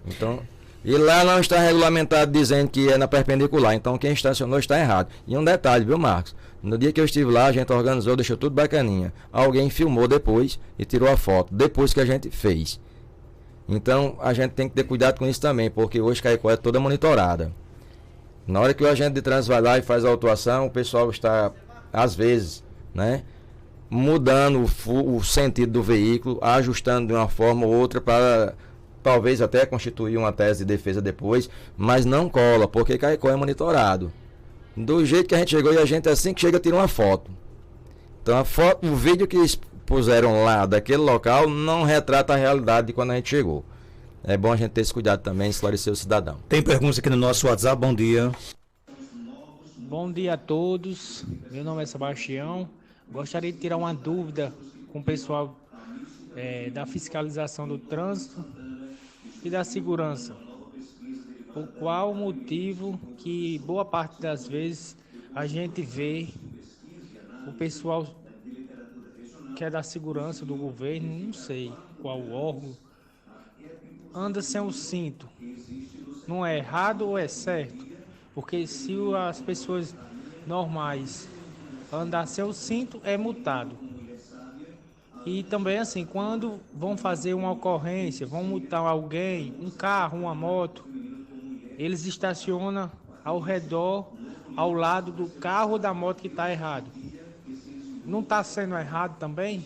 [SPEAKER 6] Então, e lá não está regulamentado dizendo que é na perpendicular. Então, quem estacionou está errado. E um detalhe, viu, Marcos? No dia que eu estive lá, a gente organizou, deixou tudo bacaninha. Alguém filmou depois e tirou a foto, depois que a gente fez. Então, a gente tem que ter cuidado com isso também, porque hoje Caicó é toda monitorada. Na hora que o agente de trânsito vai lá e faz a autuação, o pessoal está, às vezes, né, mudando o sentido do veículo, ajustando de uma forma ou outra para talvez até constituir uma tese de defesa depois, mas não cola, porque Caicó é monitorado. Do jeito que a gente chegou, e a gente assim que chega tira uma foto. Então a foto, o vídeo que eles puseram lá daquele local não retrata a realidade de quando a gente chegou. É bom a gente ter esse cuidado também, esclarecer o cidadão.
[SPEAKER 2] Tem perguntas aqui no nosso WhatsApp, bom dia.
[SPEAKER 8] Bom dia a todos, meu nome é Sebastião. Gostaria de tirar uma dúvida com o pessoal da fiscalização do trânsito e da segurança. Por qual motivo que boa parte das vezes a gente vê o pessoal que é da segurança do governo, não sei qual órgão, anda sem o cinto. Não é errado ou é certo? Porque se as pessoas normais andar sem o cinto, é multado. E também assim, quando vão fazer uma ocorrência, vão multar alguém, um carro, uma moto, eles estacionam ao redor, ao lado do carro ou da moto que está errado. Não está sendo errado também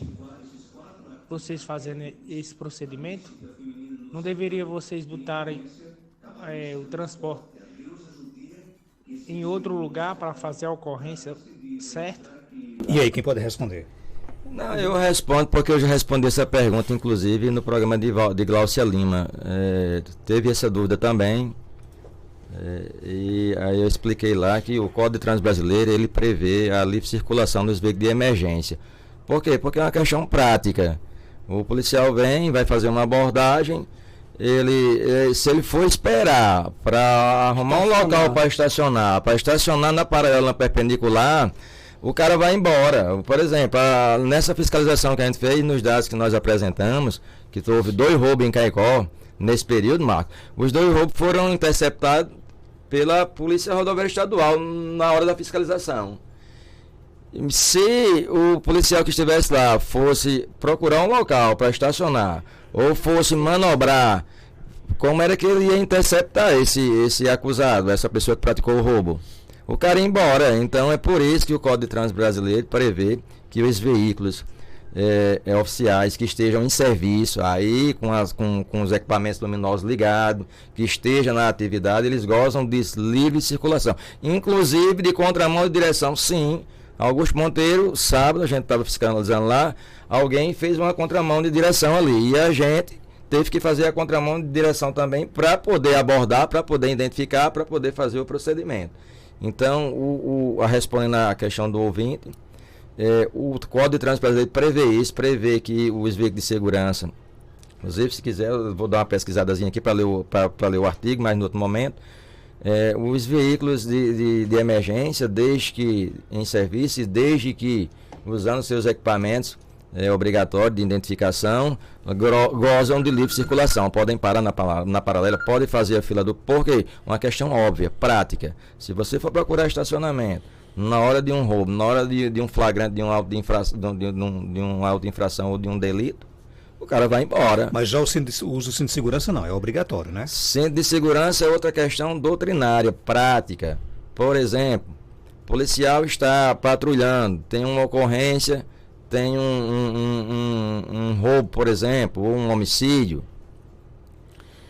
[SPEAKER 8] vocês fazendo esse procedimento? Não deveria vocês botarem o transporte em outro lugar para fazer a ocorrência certa?
[SPEAKER 2] E aí, quem pode responder?
[SPEAKER 6] Não, eu respondo porque eu já respondi essa pergunta, inclusive, no programa de Glaucia Lima. Teve essa dúvida também. E aí eu expliquei lá que o Código de Trânsito Brasileiro, ele prevê a livre circulação dos veículos de emergência. Por quê? Porque é uma questão prática. O policial vem, vai fazer uma abordagem, se ele for esperar para arrumar um local para estacionar na paralela perpendicular, o cara vai embora. Por exemplo, nessa fiscalização que a gente fez, nos dados que nós apresentamos, que houve 2 roubos em Caicó, nesse período, Marco, os 2 roubos foram interceptados pela Polícia Rodoviária Estadual na hora da fiscalização. Se o policial que estivesse lá fosse procurar um local para estacionar, ou fosse manobrar, como era que ele ia interceptar esse acusado, essa pessoa que praticou o roubo? O cara ia embora. Então é por isso que o Código de Trânsito Brasileiro prevê que os veículos oficiais que estejam em serviço, aí com os equipamentos luminosos ligados, que estejam na atividade, eles gozam de livre circulação, inclusive de contramão de direção. Sim, Augusto Monteiro, sábado, a gente estava fiscalizando lá, alguém fez uma contramão de direção ali, e a gente teve que fazer a contramão de direção também para poder abordar, para poder identificar, para poder fazer o procedimento. Então, respondendo à questão do ouvinte, o Código de Trânsito Brasileiro prevê isso, prevê que os veículos de segurança, inclusive, se quiser, eu vou dar uma pesquisadazinha aqui para ler o artigo, mas no outro momento, os veículos de emergência, desde que em serviço, desde que usando seus equipamentos obrigatórios de identificação, gozam de livre circulação, podem parar na paralela, podem fazer a fila do... Por quê? Uma questão óbvia, prática. Se você for procurar estacionamento, na hora de um roubo, na hora de um flagrante, de uma auto-infração ou de um delito, o cara vai embora.
[SPEAKER 2] Mas já o uso do cinto de segurança não, é obrigatório, né?
[SPEAKER 6] Cinto de segurança é outra questão doutrinária, prática. Por exemplo, o policial está patrulhando, tem uma ocorrência, tem um roubo, por exemplo, ou um homicídio.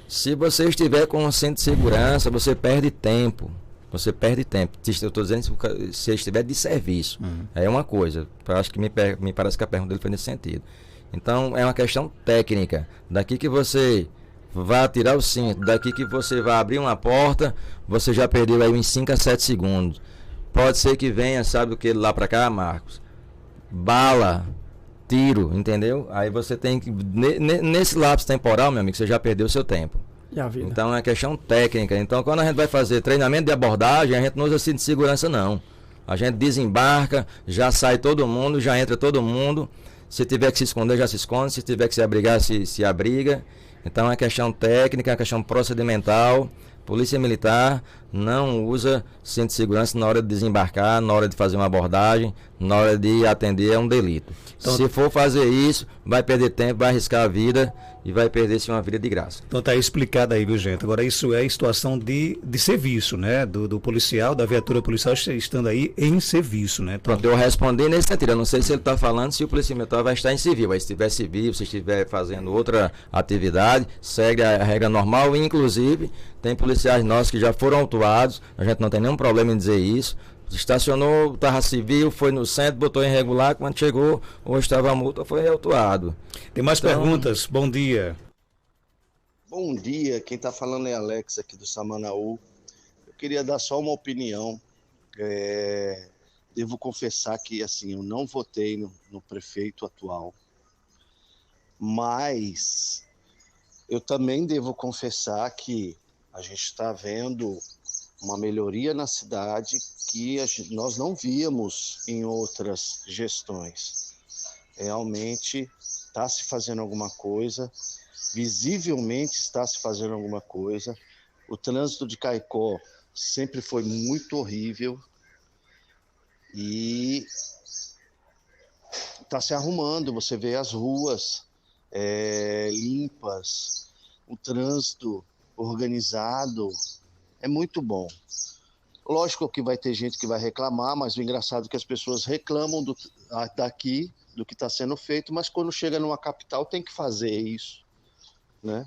[SPEAKER 6] Se você estiver com um cinto de segurança, você perde tempo. Você perde tempo. Eu estou dizendo se estiver de serviço. É uma coisa. Eu acho que me parece que a pergunta dele foi nesse sentido. Então, é uma questão técnica. Daqui que você vai tirar o cinto, daqui que você vai abrir uma porta, você já perdeu aí uns 5 a 7 segundos. Pode ser que venha, sabe o que lá para cá, Marcos? Bala, tiro, entendeu? Aí você tem que... Nesse lapso temporal, meu amigo, você já perdeu o seu tempo. Então é questão técnica. Então quando a gente vai fazer treinamento de abordagem, a gente não usa cinto de segurança não. A gente desembarca, já sai todo mundo, já entra todo mundo. Se tiver que se esconder, já se esconde. Se tiver que se abrigar, se abriga. Então é questão técnica, é questão procedimental. Polícia Militar não usa cinto de segurança na hora de desembarcar, na hora de fazer uma abordagem, na hora de atender a um delito. Então, se for fazer isso, vai perder tempo, vai arriscar a vida e vai perder-se uma vida de graça.
[SPEAKER 2] Então tá explicado aí, viu, gente? Agora isso é em situação de serviço, né? Do policial, da viatura policial estando aí em serviço, né? Então...
[SPEAKER 6] Pronto, eu respondi nesse sentido. Eu não sei se ele está falando se o polícia militar vai estar em civil. Aí se estiver civil, se estiver fazendo outra atividade, segue a regra normal. E, inclusive, tem policiais nossos que já foram autuados. A gente não tem nenhum problema em dizer isso. Estacionou, estava civil, foi no centro, botou em regular, quando chegou, ou estava a multa, foi autuado.
[SPEAKER 2] Tem mais perguntas? Bom dia.
[SPEAKER 9] Bom dia, quem está falando é Alex aqui do Samanaú. Eu queria dar só uma opinião. Devo confessar que assim, eu não votei no prefeito atual, mas eu também devo confessar que a gente está vendo uma melhoria na cidade que nós não víamos em outras gestões. Realmente está se fazendo alguma coisa, visivelmente está se fazendo alguma coisa. O trânsito de Caicó sempre foi muito horrível e está se arrumando. Você vê as ruas limpas, o trânsito organizado, é muito bom. Lógico que vai ter gente que vai reclamar, mas o engraçado é que as pessoas reclamam daqui, do que está sendo feito, mas quando chega numa capital tem que fazer isso, né?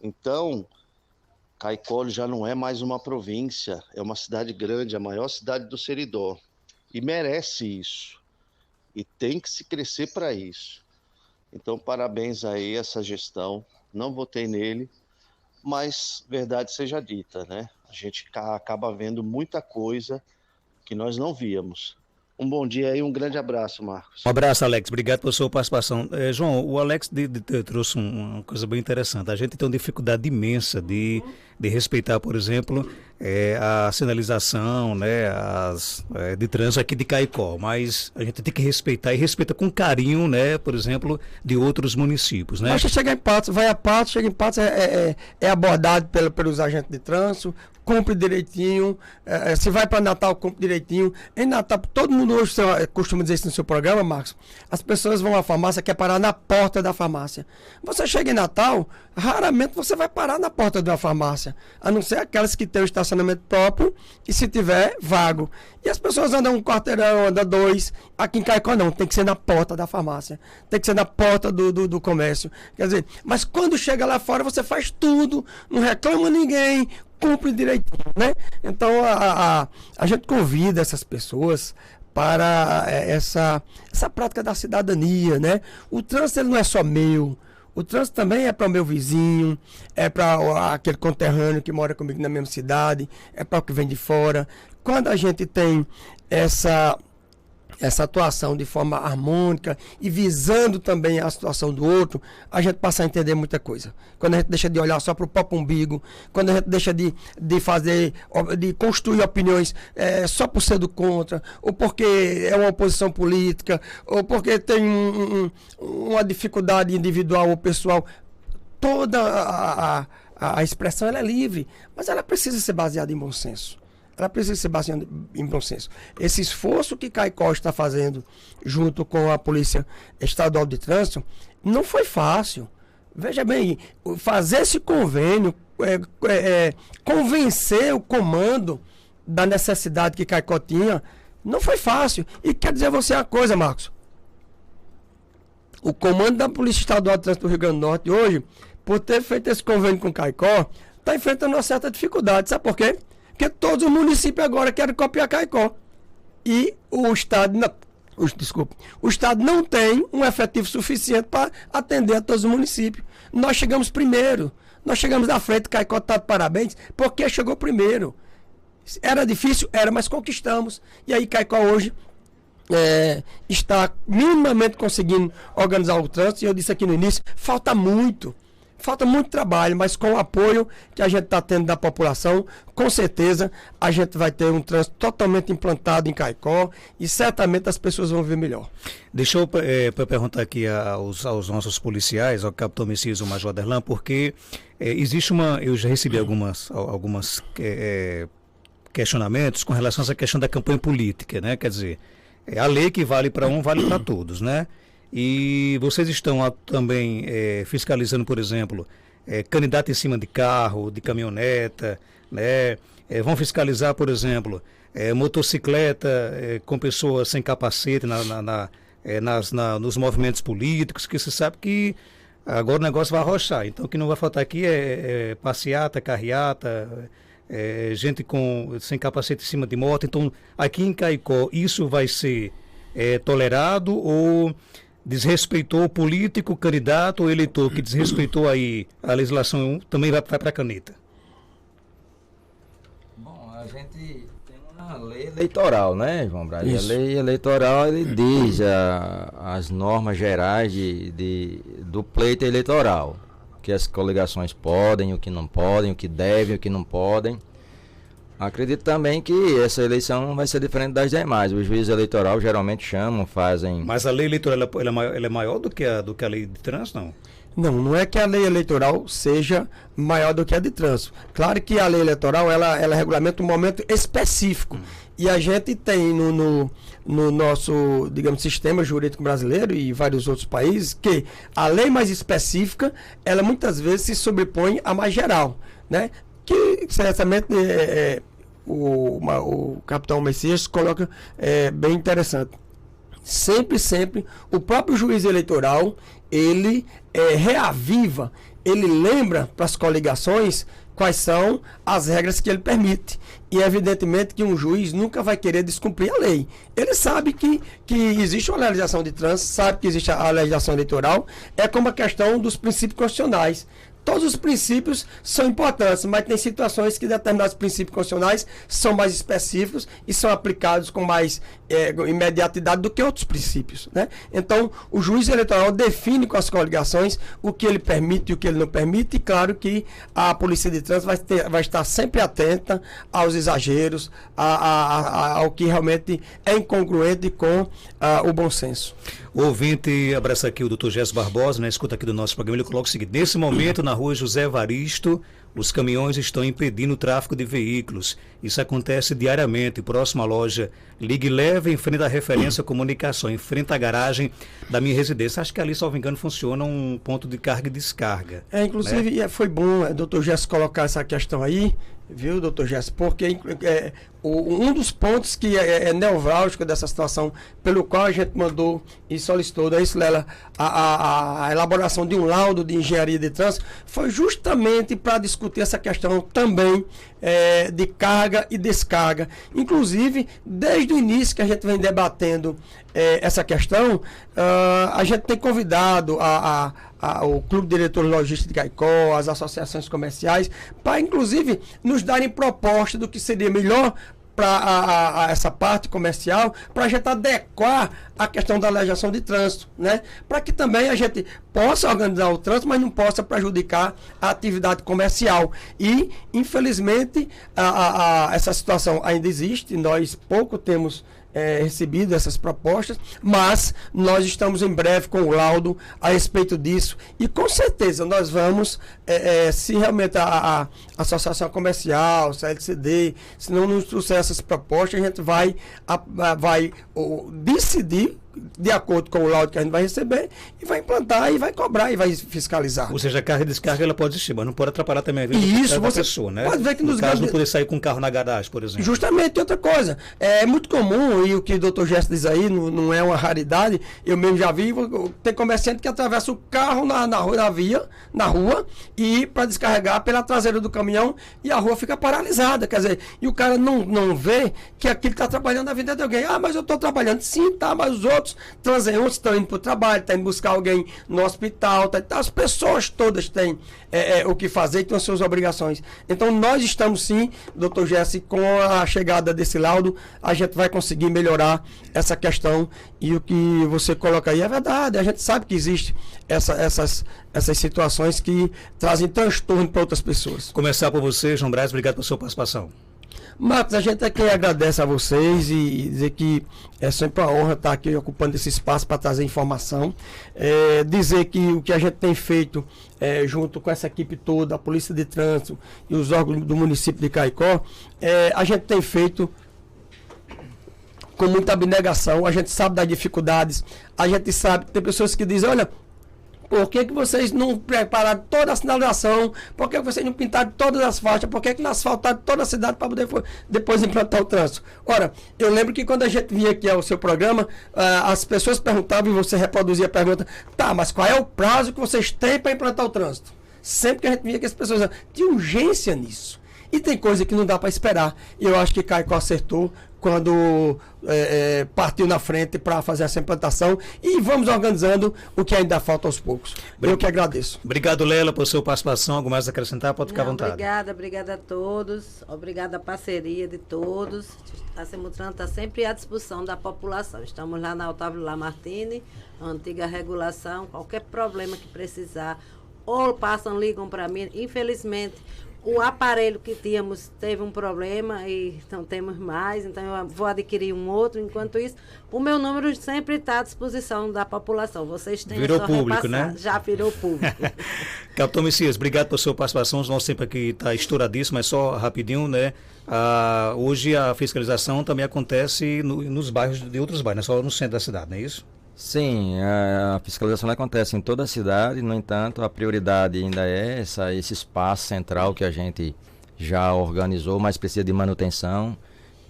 [SPEAKER 9] Então, Caicó já não é mais uma província, é uma cidade grande, a maior cidade do Seridó, e merece isso, e tem que se crescer para isso. Então, parabéns aí a essa gestão, não votei nele, mas verdade seja dita, né? A gente acaba vendo muita coisa que nós não víamos. Um bom dia e um grande abraço, Marcos.
[SPEAKER 2] Um abraço, Alex. Obrigado pela sua participação. João, o Alex trouxe uma coisa bem interessante. A gente tem uma dificuldade imensa de respeitar, por exemplo, a sinalização, né, de trânsito aqui de Caicó, mas a gente tem que respeitar e respeita com carinho, né, por exemplo, de outros municípios, né?
[SPEAKER 4] Mas chega em Patos, vai a Patos, chega em Patos, é abordado pelos agentes de trânsito, cumpre direitinho, se vai para Natal, cumpre direitinho. Em Natal, todo mundo hoje costuma dizer isso no seu programa, Marcos, as pessoas vão à farmácia, quer parar na porta da farmácia. Você chega em Natal, raramente você vai parar na porta da farmácia, a não ser aquelas que têm o estacionamento próprio e se tiver, vago. E as pessoas andam um quarteirão, andam dois. Aqui em Caicó não, tem que ser na porta da farmácia, tem que ser na porta do comércio. Quer dizer, mas quando chega lá fora, você faz tudo, não reclama ninguém, cumpre direitinho, né? Então a gente convida essas pessoas para essa prática da cidadania, né? O trânsito ele não é só meu. O trânsito também é para o meu vizinho, é para aquele conterrâneo que mora comigo na mesma cidade, é para o que vem de fora. Quando a gente tem essa atuação de forma harmônica e visando também a situação do outro, a gente passa a entender muita coisa. Quando a gente deixa de olhar só para o próprio umbigo, quando a gente deixa de construir opiniões só por ser do contra, ou porque é uma oposição política, ou porque tem uma dificuldade individual ou pessoal, toda a expressão ela é livre, mas ela precisa ser baseada em bom senso. Ela precisa ser baseada em bom senso. Esse esforço que Caicó está fazendo junto com a Polícia Estadual de Trânsito não foi fácil. Veja bem, fazer esse convênio, convencer o comando da necessidade que Caicó tinha, não foi fácil. E quer dizer você uma coisa, Marcos. O comando da Polícia Estadual de Trânsito do Rio Grande do Norte hoje, por ter feito esse convênio com Caicó, está enfrentando uma certa dificuldade. Sabe por quê? Porque todos os municípios agora querem copiar Caicó. E o Estado não tem um efetivo suficiente para atender a todos os municípios. Nós chegamos primeiro. Nós chegamos à frente, Caicó está de parabéns, porque chegou primeiro. Era difícil? Era, mas conquistamos. E aí Caicó hoje está minimamente conseguindo organizar o trânsito. E eu disse aqui no início, falta muito trabalho, mas com o apoio que a gente está tendo da população, com certeza a gente vai ter um trânsito totalmente implantado em Caicó e certamente as pessoas vão ver melhor.
[SPEAKER 2] Deixa eu perguntar aqui aos nossos policiais, ao Capitão Messias e ao Major Aderlan, porque existe eu já recebi algumas questionamentos com relação a essa questão da campanha política, né? Quer dizer, a lei que vale para um, vale para todos, né? E vocês estão também fiscalizando, por exemplo, candidato em cima de carro, de caminhoneta, né? Vão fiscalizar, por exemplo, motocicleta com pessoas sem capacete nos movimentos políticos, que se sabe que agora o negócio vai arrochar. Então o que não vai faltar aqui é passeata, carreata, gente sem capacete em cima de moto. Então aqui em Caicó isso vai ser tolerado ou desrespeitou o político, candidato ou eleitor que desrespeitou aí a legislação também vai para a caneta?
[SPEAKER 6] Bom, a gente tem uma lei eleitoral, né, João Braz?
[SPEAKER 4] Isso.
[SPEAKER 6] A lei eleitoral, ele diz as normas gerais do pleito eleitoral, o que as coligações podem, o que não podem, o que devem, o que não podem. Acredito também que essa eleição vai ser diferente das demais. Os juízes eleitorais geralmente fazem...
[SPEAKER 2] Mas a lei eleitoral ela é maior do que a lei de trânsito, não?
[SPEAKER 4] Não é que a lei eleitoral seja maior do que a de trânsito. Claro que a lei eleitoral, ela regulamenta um momento específico. E a gente tem no nosso, digamos, sistema jurídico brasileiro e vários outros países, que a lei mais específica, ela muitas vezes se sobrepõe à mais geral, né? Que certamente o capitão Messias coloca bem interessante. Sempre, o próprio juiz eleitoral, ele reaviva, ele lembra para as coligações quais são as regras que ele permite. E evidentemente que um juiz nunca vai querer descumprir a lei. Ele sabe que existe uma legislação de trânsito, sabe que existe a legislação eleitoral, é como a questão dos princípios constitucionais. Todos os princípios são importantes, mas tem situações que determinados princípios constitucionais são mais específicos e são aplicados com mais imediatidade do que outros princípios, né? Então, o juiz eleitoral define com as coligações o que ele permite e o que ele não permite, e claro que a Polícia de Trânsito vai estar sempre atenta aos exageros, ao que realmente é incongruente com o bom senso.
[SPEAKER 2] O ouvinte abraça aqui o Dr. Gesso Barbosa, na escuta aqui do nosso programa. Ele coloca o seguinte: nesse momento, na rua José Evaristo, os caminhões estão impedindo o tráfego de veículos. Isso acontece diariamente, próximo à loja Ligue Leve, em frente à referência comunicação, em frente à garagem da minha residência. Acho que ali, salvo engano, funciona um ponto de carga e descarga.
[SPEAKER 4] Inclusive, né? Foi bom, Dr. Gesso, colocar essa questão aí, viu, Dr. Gesso? Porque um dos pontos que é nevrálgico dessa situação, pelo qual a gente mandou e solicitou da Islela a elaboração de um laudo de engenharia de trânsito, foi justamente para discutir essa questão também de carga e descarga. Inclusive, desde o início que a gente vem debatendo essa questão, a gente tem convidado o Clube de Diretores Logísticos de Caicó, as associações comerciais, para inclusive nos darem proposta do que seria melhor para essa parte comercial, para a gente adequar a questão da legislação de trânsito, né? Para que também a gente possa organizar o trânsito, mas não possa prejudicar a atividade comercial. E, infelizmente, essa situação ainda existe, nós pouco temos recebido essas propostas, mas nós estamos em breve com o laudo a respeito disso, e com certeza nós vamos, se realmente a Associação Comercial, a LCD, se não nos trouxer essas propostas, a gente vai decidir de acordo com o laudo que a gente vai receber, e vai implantar, e vai cobrar, e vai fiscalizar.
[SPEAKER 2] Ou seja, a carga e descarga ela pode existir, mas não pode atrapalhar também a vida da pessoa, né? Pode ver que no caso não poder sair com um carro na garagem, por exemplo. Justamente,
[SPEAKER 4] outra coisa, é muito comum, e o que o Dr. Gesso diz aí não é uma raridade, eu mesmo já vi, tem comerciante que atravessa o carro na rua, e para descarregar pela traseira do caminhão, e a rua fica paralisada, quer dizer, e o cara não vê que aquilo está trabalhando na vida de alguém. Mas eu estou trabalhando, sim, tá, mas os outros transeuntes estão indo para o trabalho, estão indo buscar alguém no hospital, as pessoas todas têm o que fazer e têm as suas obrigações. Então nós estamos sim, Dr. Gesso, com a chegada desse laudo, a gente vai conseguir melhorar essa questão, e o que você coloca aí é verdade, a gente sabe que existe essas situações que trazem transtorno para outras pessoas.
[SPEAKER 2] Começar por você, João Braz, obrigado pela sua participação.
[SPEAKER 4] Marcos, a gente aqui agradece a vocês e dizer que é sempre uma honra estar aqui ocupando esse espaço para trazer informação. Dizer que o que a gente tem feito junto com essa equipe toda, a Polícia de Trânsito e os órgãos do município de Caicó, a gente tem feito com muita abnegação. A gente sabe das dificuldades, a gente sabe que tem pessoas que dizem: olha, por que vocês não prepararam toda a sinalização? Por que vocês não pintaram todas as faixas? Por que não asfaltaram toda a cidade para poder depois implantar o trânsito? Ora, eu lembro que quando a gente vinha aqui ao seu programa, as pessoas perguntavam e você reproduzia a pergunta: tá, mas qual é o prazo que vocês têm para implantar o trânsito? Sempre que a gente vinha aqui, as pessoas diziam: tem urgência nisso. E tem coisa que não dá para esperar. E eu acho que Caicó acertou quando partiu na frente para fazer essa implantação, e vamos organizando o que ainda falta aos poucos. Eu que agradeço.
[SPEAKER 2] Obrigado, Lela, por sua participação. Algo mais a acrescentar? Pode ficar à vontade.
[SPEAKER 3] Obrigada a todos. Obrigada a parceria de todos. A Semutran está sempre à disposição da população. Estamos lá na Otávio Lamartine, a antiga regulação. Qualquer problema que precisar, ou passam, ligam para mim. Infelizmente, o aparelho que tínhamos teve um problema e não temos mais, então eu vou adquirir um outro. Enquanto isso, o meu número sempre está à disposição da população. Vocês têm
[SPEAKER 2] Virou
[SPEAKER 3] só
[SPEAKER 2] público,
[SPEAKER 3] repassar.
[SPEAKER 2] né?
[SPEAKER 3] Já virou público.
[SPEAKER 2] Capitão Messias, obrigado pela sua participação. O nosso tempo aqui está estouradíssimo, mas só rapidinho, né? Hoje a fiscalização também acontece nos bairros de outros bairros, não é só no centro da cidade, não é isso?
[SPEAKER 6] Sim, a fiscalização acontece em toda a cidade, no entanto, a prioridade ainda é esse espaço central que a gente já organizou, mas precisa de manutenção.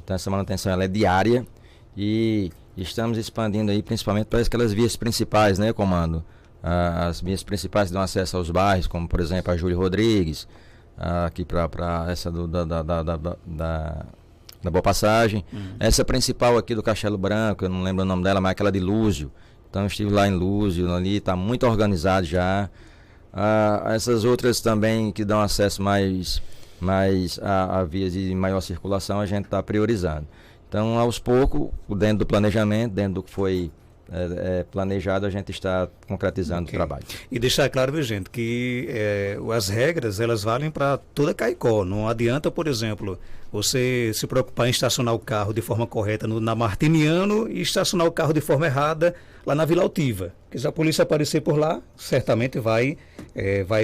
[SPEAKER 6] Então essa manutenção ela é diária e estamos expandindo aí principalmente para aquelas vias principais, né, comando? As vias principais que dão acesso aos bairros, como por exemplo a Júlio Rodrigues, aqui para essa da Boa Passagem. Essa principal aqui do Castelo Branco, eu não lembro o nome dela, mas aquela de Lúzio. Então eu estive lá em Lúzio, ali está muito organizado já. Essas outras também que dão acesso mais a vias de maior circulação, a gente está priorizando. Então, aos poucos, dentro do planejamento, dentro do que foi planejado, a gente está concretizando o trabalho.
[SPEAKER 2] E deixar claro, viu, gente, que as regras elas valem para toda Caicó. Não adianta, por exemplo, você se preocupar em estacionar o carro de forma correta na Martiniano e estacionar o carro de forma errada lá na Vila Altiva. Porque se a polícia aparecer por lá, certamente vai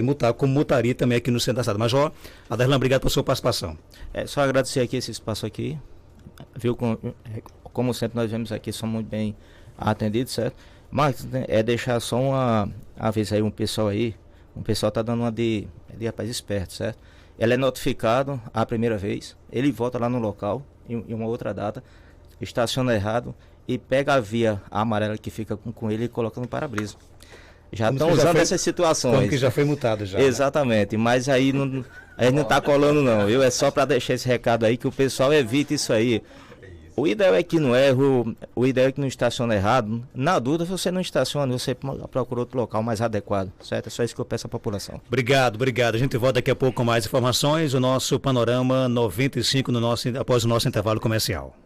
[SPEAKER 2] multar, como multaria também aqui no centro da cidade. Major Aderlan, obrigado pela sua participação.
[SPEAKER 5] Só agradecer aqui esse espaço aqui. Viu, como sempre nós vemos aqui, somos muito bem atendidos, certo? Mas deixar só uma vez aí, um pessoal tá dando uma de rapaz esperto, certo? Ele é notificado a primeira vez, ele volta lá no local, em uma outra data, estaciona errado e pega a via amarela que fica com ele e coloca no para-brisa. Já estão usando essas situações.
[SPEAKER 2] Como que já foi multado já.
[SPEAKER 5] Exatamente, né? Mas aí não tá colando não, viu? É só para deixar esse recado aí que o pessoal evite isso aí. O ideal é que não erre, o ideal é que não estacione errado. Na dúvida, você não estaciona, você procura outro local mais adequado, certo? É só isso que eu peço à população.
[SPEAKER 2] Obrigado. A gente volta daqui a pouco com mais informações. O nosso Panorama 95 após o nosso intervalo comercial.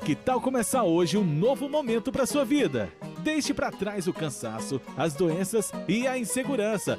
[SPEAKER 10] Que tal começar hoje um novo momento para sua vida? Deixe para trás o cansaço, as doenças e a insegurança.